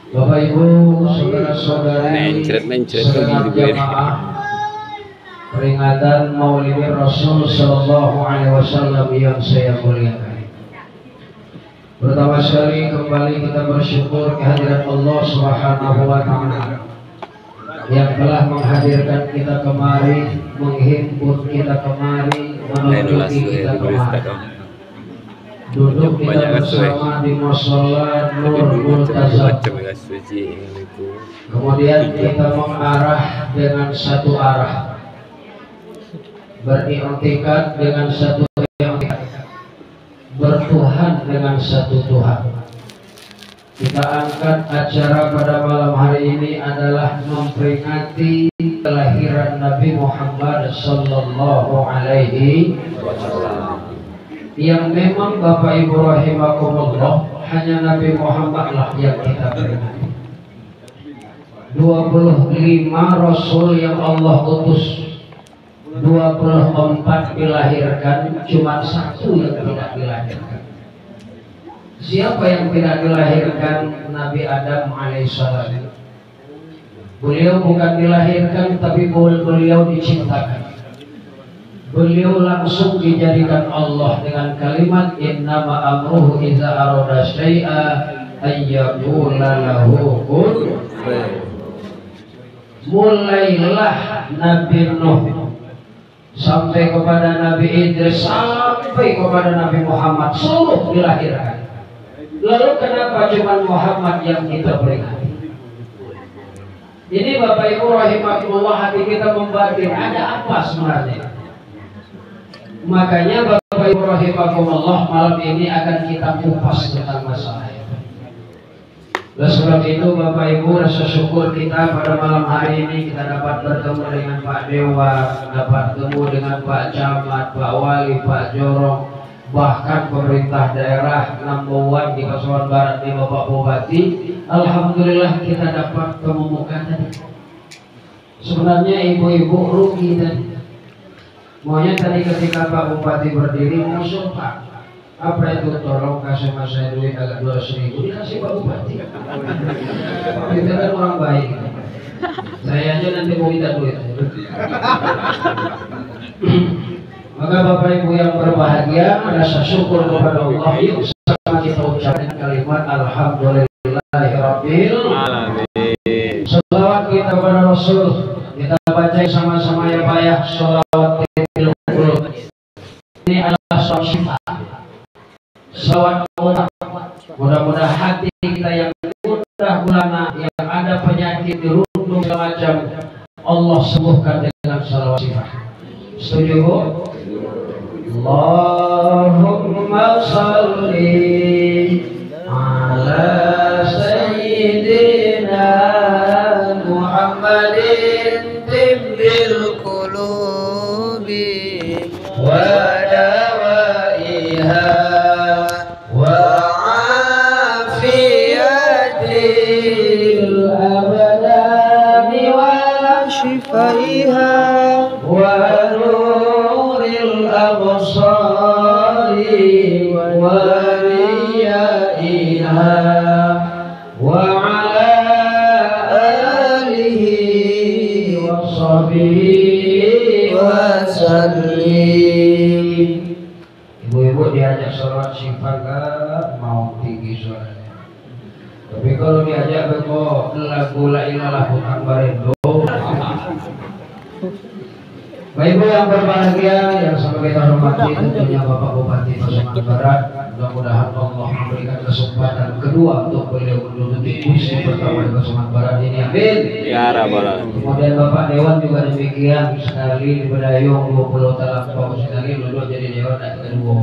Bapak Ibu, saudara-saudari, segenap jamaah peringatan Maulid Rasul Sallallahu Alaihi Wasallam yang saya muliakan. Pertama sekali kembali kita bersyukur kehadiran Allah Subhanahu Wa Taala yang telah menghadirkan kita kemari, menghimpun kita kemari, menunjuki kita kemari. Duduk kita bersama di mushola Nur Multazam. Kemudian kita mengarah dengan satu arah, beriktikad dengan satu iktikad, bertuhan dengan satu Tuhan. Kita angkat acara pada malam hari ini adalah memperingati kelahiran Nabi Muhammad Sallallahu Alaihi Wasallam. Yang memang Bapak Ibu rahimakumullah, hanya Nabi Muhammad lah yang kita peringati. 25 Rasul yang Allah utus, 24 dilahirkan, cuma satu yang tidak dilahirkan. Siapa yang tidak dilahirkan? Nabi Adam alaihissalam. Beliau bukan dilahirkan, tapi beliau diciptakan. Beliau langsung dijadikan Allah dengan kalimat innama amruhu idza arada syai'a ayyaqula lahu kun. Mulailah Nabi Nuh sampai kepada Nabi Idris sampai kepada Nabi Muhammad seluruh dilahirkan. Lalu kenapa cuma Muhammad yang kita peringati? Ini Bapak Ibu rahimakumullah, hati kita membatin ada apa sebenarnya? Makanya Bapak Ibu rahimakumullah, malam ini akan kita kupas tentang masalah itu. Oleh sebab itu Bapak Ibu, rasa syukur kita pada malam hari ini kita dapat bertemu dengan Pak Dewa, dapat bertemu dengan Pak Camat, Pak Wali, Pak Jorong, bahkan pemerintah daerah number 1 di Pasuruan Barat di Bapak Bupati. Alhamdulillah kita dapat kememukan tadi. Sebenarnya ibu-ibu rugi tadi. Maunya tadi ketika Pak Bupati berdiri musuh Pak, apa itu tolong kasih mas saya duit agak 200.000, dikasih Pak Bupati. Pak itu kan orang baik. Saya aja nanti mau minta duit. Maka Bapak Ibu yang berbahagia, rasa syukur kepada Allah. Yuk sama kita ucapkan kalimat Alhamdulillahirabbil alamin. Salawat kita kepada Rasul. Kita baca sama-sama ya Pak ya. Salawat ini adalah syifa, salawat mudah-mudahan hati kita yang mudah gulana, yang ada penyakit dirundung segala macam, Allah sembuhkan dengan salawat syifa. Setuju Bu? Allahumma salli ala sayyidina Muhammadin tibbil qulubi wa ونور الأبصار وليائها وعلى آله وصحبه وسلم. Ibu-ibu diajak sholat syifa gak mau tinggi suaranya, tapi kalau diajak beko lagu la ilaha bukan barendo. Bapak Ibu yang berbahagia, yang sama kita hormati tentunya Bapak Bupati Pasuruan Barat. Mudah-mudahan Allah memberikan kesempatan kedua untuk beliau menduduki kursi pertama di Pasuruan Barat ini. Amin. Ya Rabbal Alamin. Kemudian Bapak Dewan juga demikian, sekali di Bedayung 20 tahun sekali duduk jadi Dewan dan kedua.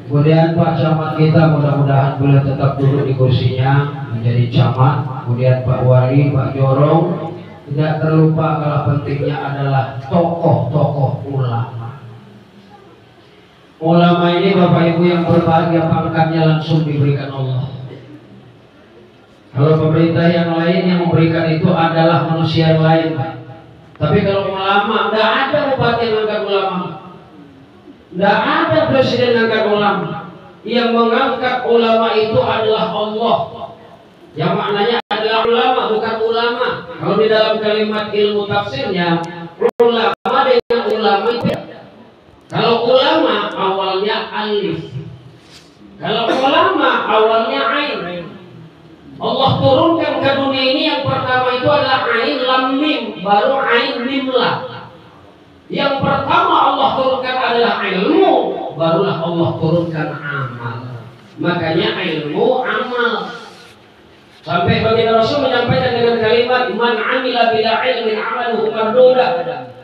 Kemudian Pak Camat kita mudah-mudahan beliau tetap duduk di kursinya menjadi camat. Kemudian Pak Wali, Pak Jorong. Tidak terlupa kalau pentingnya adalah tokoh-tokoh ulama. Ulama ini Bapak Ibu yang berbahagia, pangkatnya langsung diberikan Allah. Kalau pemerintah yang lain yang memberikan itu adalah manusia yang lain, Pak. Tapi kalau ulama, tidak ada bupati yang angkat ulama, tidak ada presiden yang angkat ulama. Yang mengangkat ulama itu adalah Allah. yang maknanya adalah ulama, bukan ulama. Kalau di dalam kalimat ilmu tafsirnya, ulama dengan ulama itu. Kalau ulama awalnya alif, kalau ulama awalnya ain. Allah turunkan ke dunia ini yang pertama itu adalah ain lam mim, baru ain mim lam. Yang pertama Allah turunkan adalah ilmu, barulah Allah turunkan amal. Makanya ilmu amal. Sampai baginda Rasul menyampaikan dengan kalimat man amila bila ilmin amaluhu mardudah.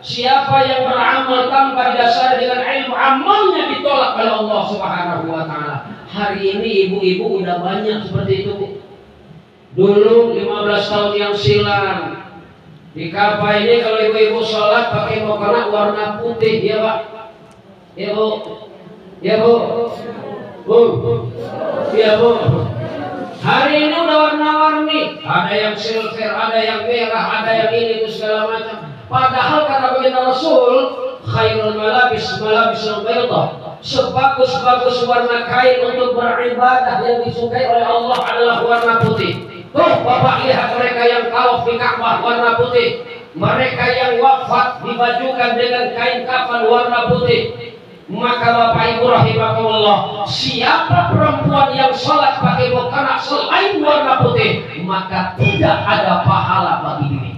Siapa yang beramal tanpa didasari dengan ilmu, amalnya ditolak oleh Allah Subhanahu wa taala. Hari ini ibu-ibu udah banyak seperti itu. Dulu 15 tahun yang silam di Kapa ini kalau ibu-ibu sholat pakai mukena warna putih, ya Pak? Ya Bu? Ya Bu? Bu? Ya Bu? Hari ini udah warna-warni, ada yang silver, ada yang merah, ada yang ini itu segala macam. Padahal kata baginda Rasul, khairul malabis malabisul baydah. Sebagus-bagus warna kain untuk beribadah yang disukai oleh Allah adalah warna putih. Tuh Bapak lihat mereka yang tawaf di Ka'bah warna putih. Mereka yang wafat dibajukan dengan kain kafan warna putih. Maka Bapak Ibu rahimakumullah, siapa perempuan yang sholat pakai mukena selain warna putih, maka tidak ada pahala bagi diri.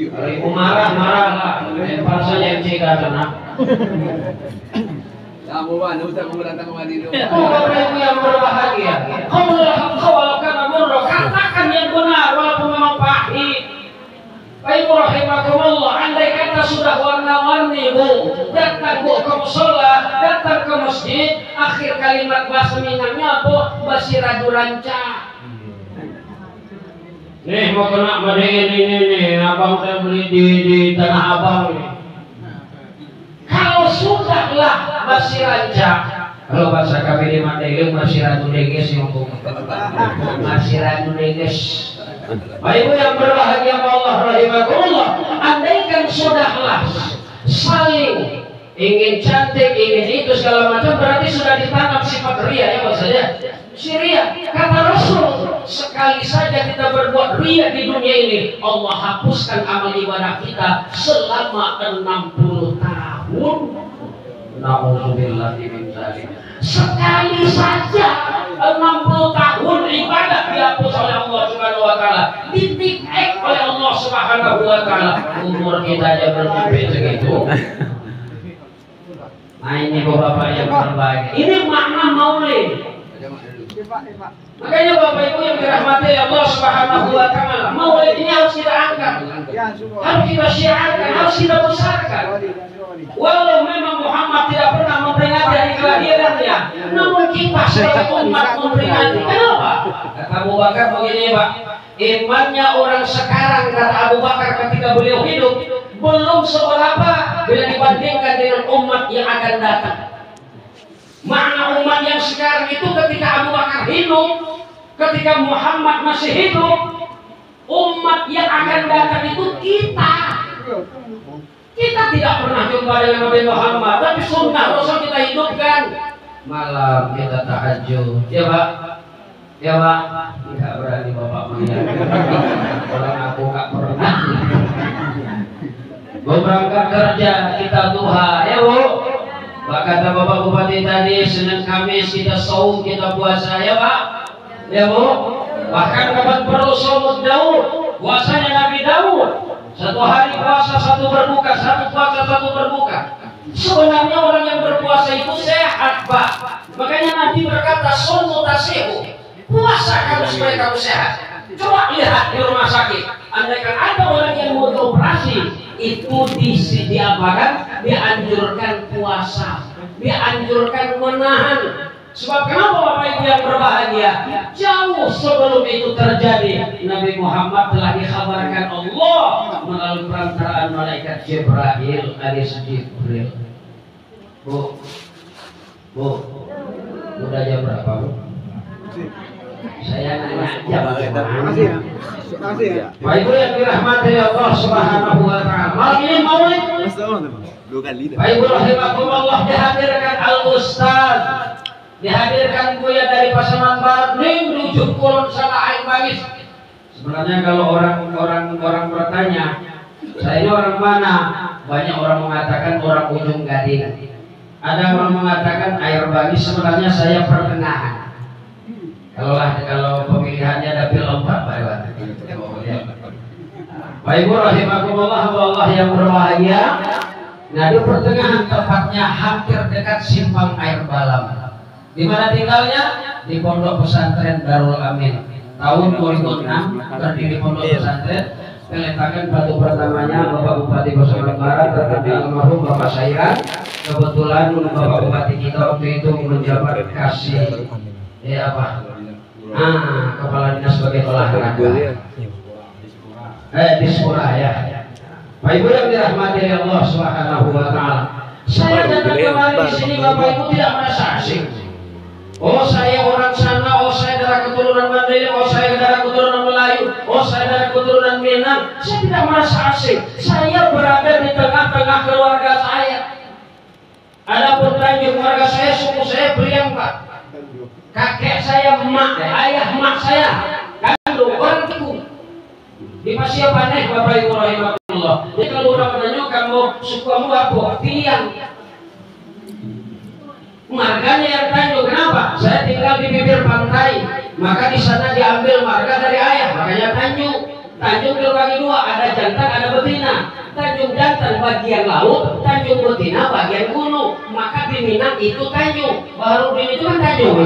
Kalau ibu marah-marah, lempar saja MC ke sana. Kamu mana usah datang kemari dulu. Bapak Ibu yang berbahagia, kalau karena murah, katakan yang benar walaupun memang pahit. Baik rahimakumullah, andai kata sudah warna-warni Bu, datang Bu ke mushola, datang ke masjid, akhir kalimat bahasa Minangnya Bu, basiradu ranca. Nih mau kena mendingin ini, abang saya beli di Tanah Abang nih. Kalau sudahlah basiranca, kalau bahasa kami di Mandailing basiradu deges yang Bu, basiradu deges. Baik Ibu yang berbahagia Allah rahimakumullah, andaikan sudahlah saling ingin cantik, ingin itu segala macam, berarti sudah ditanam sifat ria, ya maksudnya si ria. Kata Rasul, sekali saja kita berbuat ria di dunia ini, Allah hapuskan amal ibadah kita selama 60 tahun. Nauzubillah min dzalik. Sekali saja 60 tahun ibadah dihapus oleh Allah Subhanahu wa taala, ditik oleh Allah Subhanahu wa taala. Umur kita aja belum sampai segitu. Nah ini Bapak yang berbahagia, ini makna maulid. Makanya Bapak Ibu yang dirahmati Allah Subhanahu wa taala, maulid ini harus kita angkat, harus kita syiarkan, harus kita besarkan. Walau memang Muhammad tidak pernah memperingati hari kelahirannya, namun kita sebagai umat memperingati. Kenapa? Kata Abu Bakar begini Pak, imannya orang sekarang, kata Abu Bakar ketika beliau hidup, belum seberapa bila dibandingkan dengan umat yang akan datang. Makna umat yang sekarang itu ketika Abu Bakar hidup, ketika Muhammad masih hidup, umat yang akan datang itu kita. Kita tidak pernah jumpa dengan Nabi Muhammad, tapi sunnah Rasul kita hidupkan. Malam kita tahajud, ya Pak? Ya Pak? Tidak berani Bapak melihat. Orang aku gak pernah. Mau berangkat kerja, kita duha, ya Bu? Pak kata Bapak Bupati tadi, Senin Kamis kita saum, kita puasa, ya Pak? Ya Bu? Bahkan kapan perlu saum Daud, puasanya Nabi Daud. Satu hari puasa, satu berbuka, satu puasa, satu berbuka. Sebenarnya orang yang berpuasa itu sehat Pak. Makanya Nabi berkata, "Sumu tasihu." Puasa kamu supaya kamu sehat. Coba lihat di rumah sakit, andaikan ada orang yang mau dioperasi, itu diapakan? Dianjurkan puasa, dianjurkan menahan. Sebab kenapa Bapak Ibu yang berbahagia? Jauh sebelum itu terjadi, Nabi Muhammad telah dikhabarkan Allah melalui perantaraan malaikat Jibril alias Jibril. Bu, udah jam berapa Bu? Saya nanya jam. Bapak Ibu yang dirahmati Allah Subhanahu wa taala, malam ini maulid. Bapak Ibu rahimakumullah, dihadirkan Al Ustaz, dihadirkan Buya dari Pasaman Barat nih menuju kulon sana air bangis. Sebenarnya kalau orang bertanya, saya ini orang mana? Banyak orang mengatakan orang Ujung Gading. Ada orang mengatakan air bangis. Sebenarnya saya pertengahan. Kalau pemilihannya dapil 4 Bapak Ibu rahimakumullah, Allah yang berbahagia. Nah, di pertengahan tepatnya hampir dekat simpang air Balam. Di mana tinggalnya? Di Pondok Pesantren Darul Amin. Tahun 2006 berdiri Pondok Pesantren. Meletakkan batu pertamanya Bapak Bupati Pasaman Barat terhadap almarhum Bapak saya. Kebetulan Bapak Bupati kita waktu itu menjabat kasih kepala dinas bagian olahraga. Dispora ya. Pak Ibu yang dirahmati Allah Subhanahu wa taala. Saya datang kemari di sini Bapak Ibu tidak merasa asing. Oh saya orang sana, oh saya darah keturunan Mandailing, oh saya darah keturunan Melayu, oh saya darah keturunan Minang. Saya tidak merasa asing. Saya berada di tengah-tengah keluarga saya. Adapun Tanjung keluarga saya, suku saya Priang Pak. Kakek saya emak, ayah emak saya kandung orang Tiku. Di Pasir Paneh Bapak Ibu rahimahullah. Jadi kalau orang menanya kamu suku kamu apa? Priang. Marganya yang Tanjung, kenapa? Saya tinggal di bibir pantai, maka di sana diambil marga dari ayah, makanya Tanjung. Tanjung terbagi dua, ada jantan, ada betina. Tanjung jantan bagian laut, Tanjung betina bagian gunung. Maka di Minang itu Tanjung, Baharudin itu kan Tanjung.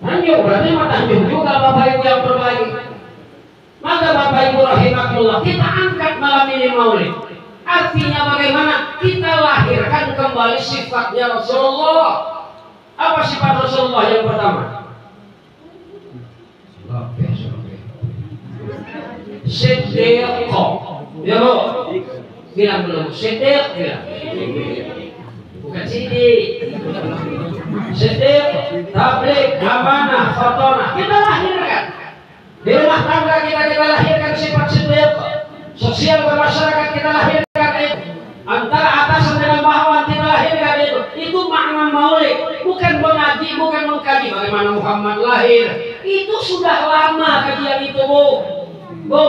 Tanjung berarti mah Tanjung juga Bapak Ibu yang berbaik. Maka Bapak Ibu rahimahullah, kita angkat malam ini maulid. Artinya bagaimana? Kita lahirkan kembali sifatnya Rasulullah. Apa sifat Rasulullah yang pertama? Siddiq. Ya Bu, bilang belum? Siddiq bilang. Bukan Siddiq. Siddiq, tabligh, amanah, fatonah. Kita lahirkan. Di rumah tangga kita lahirkan sifat Siddiq. Sosial bermasyarakat kita lahirkan. Antara atasan dengan bawahan kita lahirkan itu. Itu makna maulid. Bukan mengaji, bukan mengkaji bagaimana Muhammad lahir. Itu sudah lama kajian itu Bu.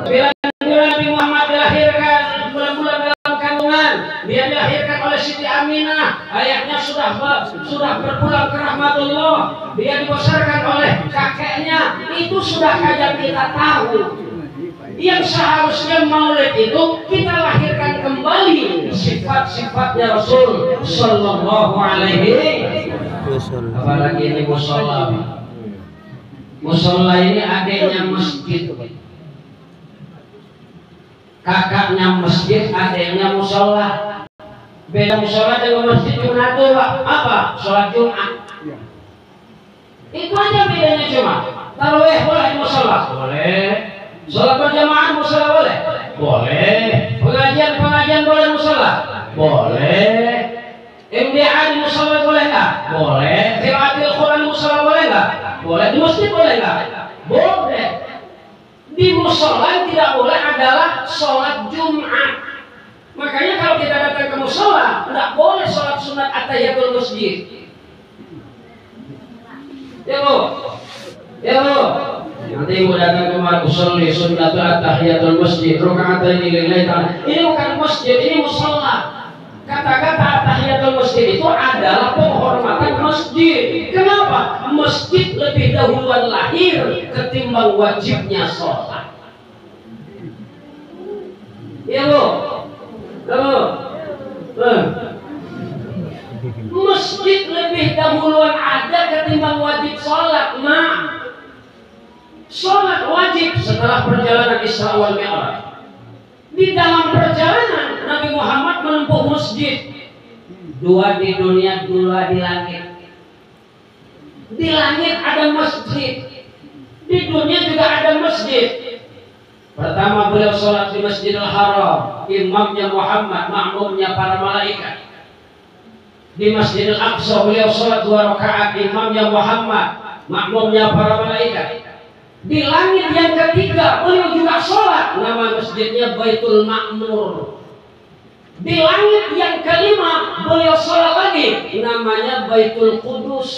Bila Nabi Muhammad dilahirkan bulan-bulan dalam kandungan, dia dilahirkan oleh Siti Aminah. Ayahnya sudah berpulang ke rahmatullah. Dia dibesarkan oleh kakeknya. Itu sudah kajian kita tahu. Yang seharusnya maulid itu kita lahirkan kembali sifat-sifatnya Rasul Sallallahu Alaihi Wasallam. Apalagi ini musola. Musola ini adiknya masjid. Kakaknya masjid, adiknya musola. Beda musola dengan masjid Jumat Pak. Apa? Sholat Jumat. Itu aja bedanya cuma. Tarawih boleh di musola? Boleh. Sholat berjamaah musola boleh? Boleh. Pengajian boleh musola? Boleh. MDA di musola boleh nggak? Boleh. Qiraatul Quran di musola boleh nggak? Boleh. Di masjid boleh nggak? Boleh. Di musola tidak boleh adalah sholat Jumat. Makanya kalau kita datang ke musola, tidak boleh sholat sunat at-tahiyatul masjid. Ya Bu. Nanti ibu datang ke rumah usolli sunnatul at-tahiyatul masjid rakaataini lillahi ta'ala. Ini bukan masjid, ini musola. Kata-kata at-tahiyatul masjid itu adalah penghormatan masjid. Kenapa? Masjid lebih dahuluan lahir ketimbang wajibnya sholat. Ya Bu. Masjid lebih dahuluan ada ketimbang wajib sholat. Sholat wajib setelah perjalanan Isra wal Mi'raj. Di dalam perjalanan Nabi Muhammad menempuh masjid. Dua di dunia, dua di langit. Di langit ada masjid. Di dunia juga ada masjid. Pertama beliau sholat di Masjidil Haram. Imamnya Muhammad, makmumnya para malaikat. Di Masjidil Aqsa beliau sholat 2 rakaat. Imamnya Muhammad, makmumnya para malaikat. Di langit yang ketiga beliau juga sholat, nama masjidnya Baitul Ma'mur. Di langit yang kelima beliau sholat lagi, namanya Baitul Qudus.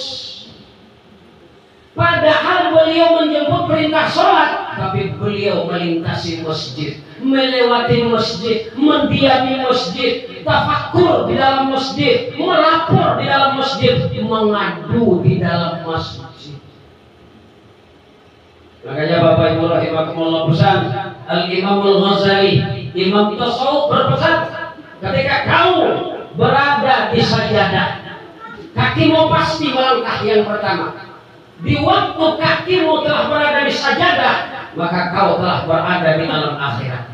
Padahal beliau menjemput perintah sholat, tapi beliau melintasi masjid, melewati masjid, mendiami masjid, tafakkur di dalam masjid, melapor di dalam masjid, mengadu di dalam masjid. Makanya Bapak Ibu rahimakumullah, pesan Al-Imam Al-Ghazali, Imam Tasawuf berpesan, ketika kau berada di sajadah, kakimu pasti melangkah yang pertama. Di waktu kakimu telah berada di sajadah, maka kau telah berada di alam akhirat.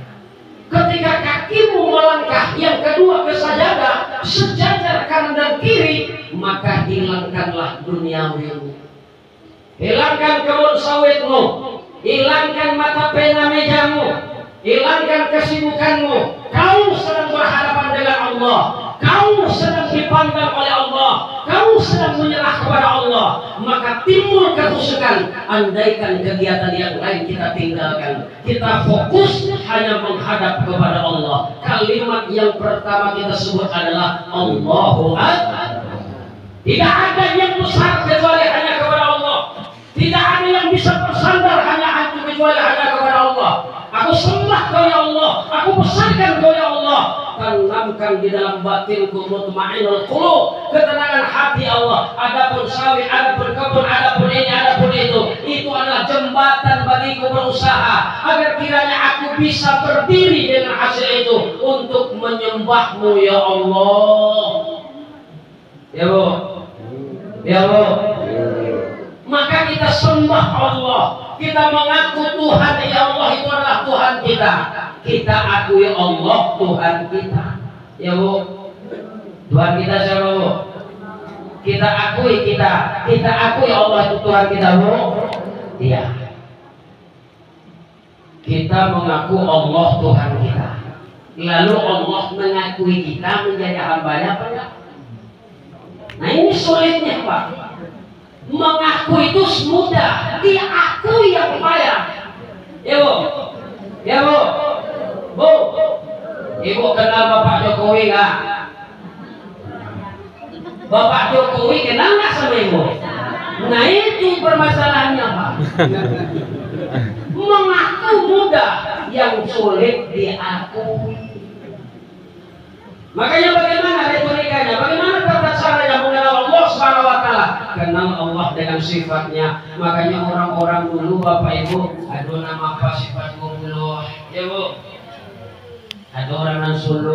Ketika kakimu melangkah yang kedua ke sajadah, sejajar kanan dan kiri, maka hilangkanlah duniawimu, hilangkan kebun sawitmu, hilangkan mata pena mejamu, hilangkan kesibukanmu. Kau sedang berhadapan dengan Allah, kau sedang dipandang oleh Allah, kau sedang menyerah kepada Allah. Maka timbul kehusukan. Andaikan kegiatan yang lain kita tinggalkan, kita fokus hanya menghadap kepada Allah. Kalimat yang pertama kita sebut adalah Allahu Akbar. Tidak ada yang besar kecuali hanya kepada Allah. Tidak ada yang bisa bersandar hanya kecuali hanya kepada Allah. Aku sembah kau ya Allah, aku besarkan kau ya Allah. Tanamkan di dalam batinku mutmainnul qulub, ketenangan hati Allah. Adapun sawit, adapun kebun, adapun ini, adapun itu adalah jembatan bagiku berusaha agar kiranya aku bisa berdiri dengan hasil itu untuk menyembahmu ya Allah. Ya Bu, ya Bu. Maka kita sembah Allah, kita mengaku Tuhan ya Allah itu adalah Tuhan kita. Kita akui Allah Tuhan kita. Ya Bu, Tuhan kita siapa Bu? Kita akui Allah itu Tuhan kita Bu. Iya. Kita mengaku Allah Tuhan kita. Lalu Allah mengakui kita menjadi hambanya apa enggak? Nah ini sulitnya Pak. Mengaku itu mudah, diakui yang payah. Ya Bu, ya Bu, Bu, Ibu kenal Bapak Jokowi nggak? Bapak Jokowi kenal nggak sama Ibu? Nah itu permasalahannya Pak. Mengaku mudah, yang sulit diakui. Makanya bagaimana retorikanya? Bagaimana tata caranya mengenal Allah Subhanahu wa taala? Kenal Allah dengan sifatnya. Makanya orang-orang dulu Bapak Ibu, aduh nama apa sifat dulu? Ya Bu. Ada orang yang sulu